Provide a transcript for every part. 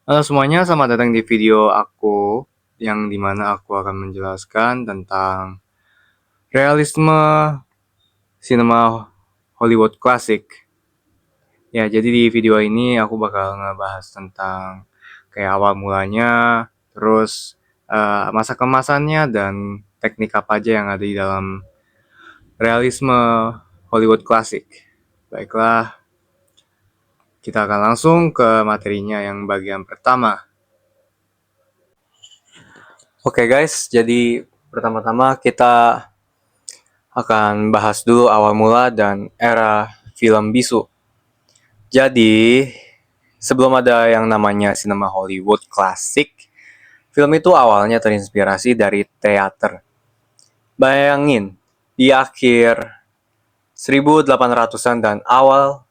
Halo semuanya, selamat datang di video aku yang dimana aku akan menjelaskan tentang realisme sinema Hollywood klasik. Ya, jadi di video ini aku bakal ngebahas tentang kayak awal mulanya, terus masa kemasannya dan teknik apa aja yang ada di dalam realisme Hollywood klasik. Baiklah, kita akan langsung ke materinya yang bagian pertama. Oke guys, jadi pertama-tama kita akan bahas dulu awal mula dan era film bisu. Jadi, sebelum ada yang namanya sinema Hollywood klasik, film itu awalnya terinspirasi dari teater. Bayangin, di akhir 1800-an dan awal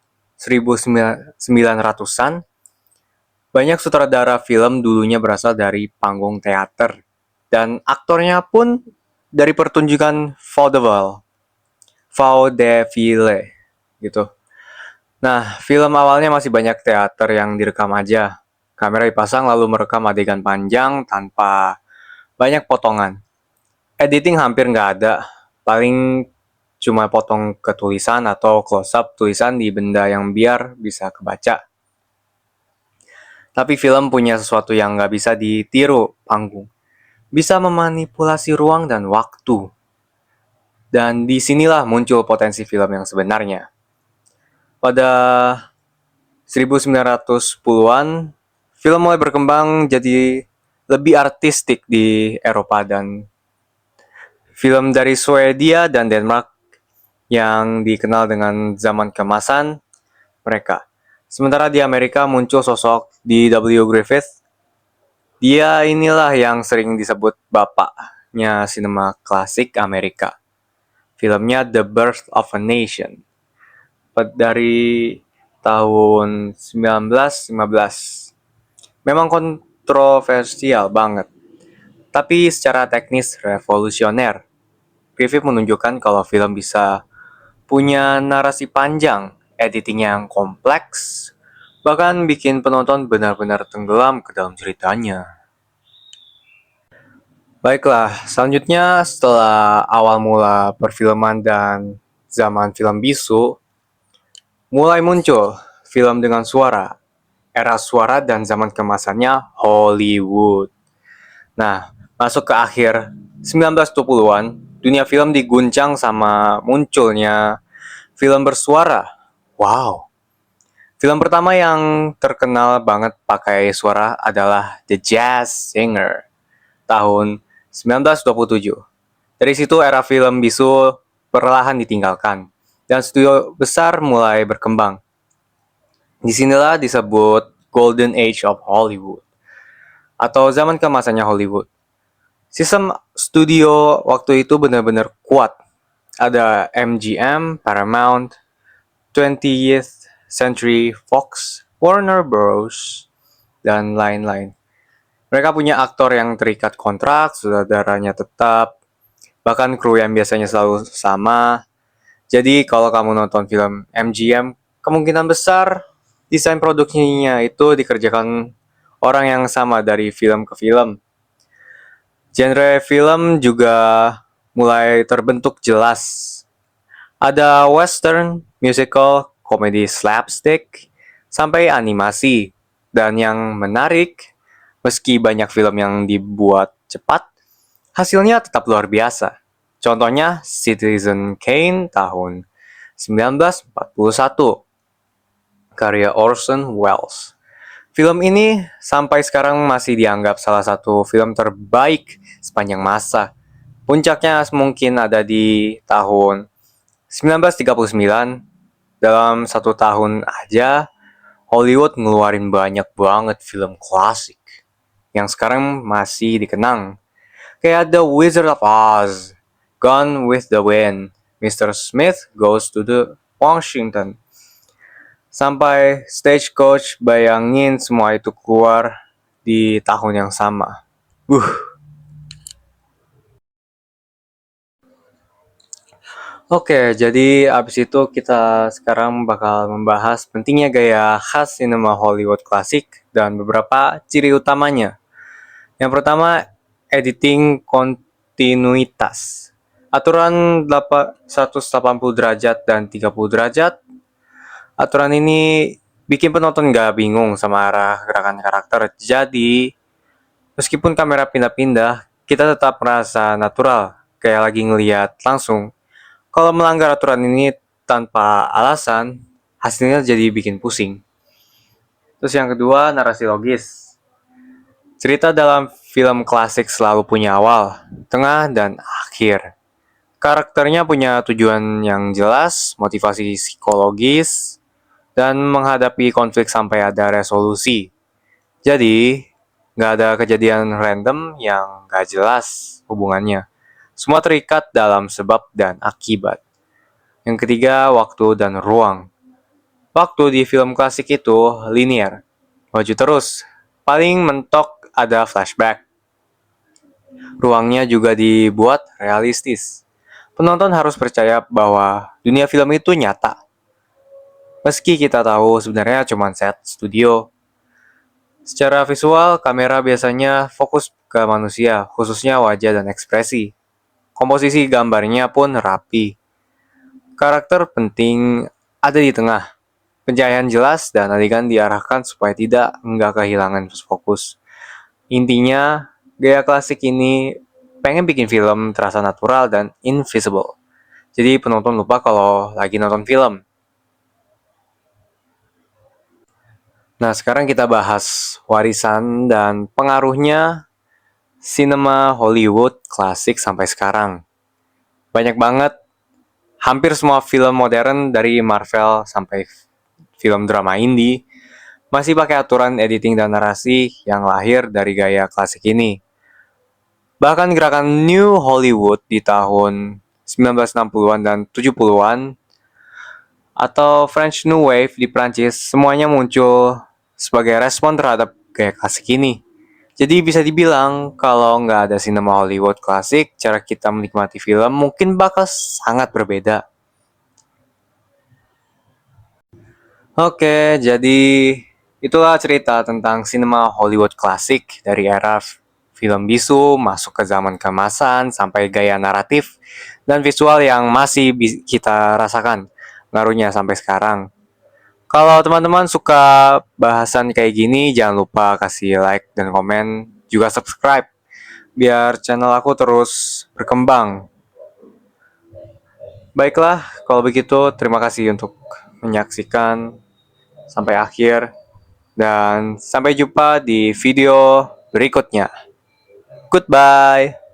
1900-an, banyak sutradara film dulunya berasal dari panggung teater. Dan aktornya pun dari pertunjukan vaudeville gitu. Nah, film awalnya masih banyak teater yang direkam aja. Kamera dipasang lalu merekam adegan panjang tanpa banyak potongan. Editing hampir nggak ada. Paling cuma potong ke tulisan atau close up tulisan di benda yang biar bisa kebaca. Tapi film punya sesuatu yang nggak bisa ditiru panggung. Bisa memanipulasi ruang dan waktu. Dan disinilah muncul potensi film yang sebenarnya. Pada 1910-an, film mulai berkembang jadi lebih artistik di Eropa dan film dari Swedia dan Denmark yang dikenal dengan zaman kemasan mereka. Sementara di Amerika muncul sosok D.W. Griffith. Dia inilah yang sering disebut bapaknya sinema klasik Amerika. Filmnya The Birth of a Nation dari tahun 1915. Memang kontroversial banget, tapi secara teknis revolusioner. Griffith menunjukkan kalau film bisa punya narasi panjang, editingnya yang kompleks, bahkan bikin penonton benar-benar tenggelam ke dalam ceritanya. Baiklah, selanjutnya setelah awal mula perfilman dan zaman film bisu, mulai muncul film dengan suara, era suara dan zaman kemasannya Hollywood. Nah, masuk ke akhir 1920-an, dunia film diguncang sama munculnya film bersuara. Wow. Film pertama yang terkenal banget pakai suara adalah The Jazz Singer tahun 1927. Dari situ era film bisu perlahan ditinggalkan dan studio besar mulai berkembang. Disinilah disebut Golden Age of Hollywood atau zaman kemasannya Hollywood. Sistem studio waktu itu benar-benar kuat. Ada MGM, Paramount, 20th Century Fox, Warner Bros, dan lain-lain. Mereka punya aktor yang terikat kontrak, sutradaranya tetap, bahkan kru yang biasanya selalu sama. Jadi kalau kamu nonton film MGM, kemungkinan besar desain produksinya itu dikerjakan orang yang sama dari film ke film. Genre film juga mulai terbentuk jelas. Ada western, musical, komedi slapstick, sampai animasi. Dan yang menarik, meski banyak film yang dibuat cepat, hasilnya tetap luar biasa. Contohnya Citizen Kane tahun 1941, karya Orson Welles. Film ini sampai sekarang masih dianggap salah satu film terbaik sepanjang masa. Puncaknya mungkin ada di tahun 1939. Dalam satu tahun aja, Hollywood ngeluarin banyak banget film klasik yang sekarang masih dikenang. Kayak The Wizard of Oz, Gone with the Wind, Mr. Smith Goes to the Washington, sampai Stagecoach. Bayangin semua itu keluar di tahun yang sama. Oke, jadi abis itu kita sekarang bakal membahas pentingnya gaya khas sinema Hollywood klasik dan beberapa ciri utamanya. Yang pertama, editing kontinuitas. Aturan 180 derajat dan 30 derajat. Aturan ini bikin penonton nggak bingung sama arah gerakan karakter. Jadi, meskipun kamera pindah-pindah, kita tetap merasa natural, kayak lagi ngeliat langsung. Kalau melanggar aturan ini tanpa alasan, hasilnya jadi bikin pusing. Terus yang kedua, narasi logis. Cerita dalam film klasik selalu punya awal, tengah, dan akhir. Karakternya punya tujuan yang jelas, motivasi psikologis, dan menghadapi konflik sampai ada resolusi. Jadi, nggak ada kejadian random yang nggak jelas hubungannya. Semua terikat dalam sebab dan akibat. Yang ketiga, waktu dan ruang. Waktu di film klasik itu linear, maju terus. Paling mentok ada flashback. Ruangnya juga dibuat realistis. Penonton harus percaya bahwa dunia film itu nyata. Meski kita tahu sebenarnya cuma set studio. Secara visual, kamera biasanya fokus ke manusia, khususnya wajah dan ekspresi. Komposisi gambarnya pun rapi. Karakter penting ada di tengah. Pencahayaan jelas dan adegan diarahkan supaya nggak kehilangan fokus. Intinya, gaya klasik ini pengen bikin film terasa natural dan invisible. Jadi penonton lupa kalau lagi nonton film. Nah, sekarang kita bahas warisan dan pengaruhnya sinema Hollywood klasik sampai sekarang. Banyak banget, hampir semua film modern dari Marvel sampai film drama indie masih pakai aturan editing dan narasi yang lahir dari gaya klasik ini. Bahkan gerakan New Hollywood di tahun 1960-an dan 70-an atau French New Wave di Prancis semuanya muncul sebagai respon terhadap gaya klasik ini. Jadi bisa dibilang kalau nggak ada sinema Hollywood klasik, cara kita menikmati film mungkin bakal sangat berbeda. Oke, jadi itulah cerita tentang sinema Hollywood klasik dari era film bisu masuk ke zaman kemasan sampai gaya naratif dan visual yang masih kita rasakan ngaruhnya sampai sekarang. Kalau teman-teman suka bahasan kayak gini, jangan lupa kasih like dan komen, juga subscribe biar channel aku terus berkembang. Baiklah, kalau begitu terima kasih untuk menyaksikan sampai akhir dan sampai jumpa di video berikutnya. Goodbye.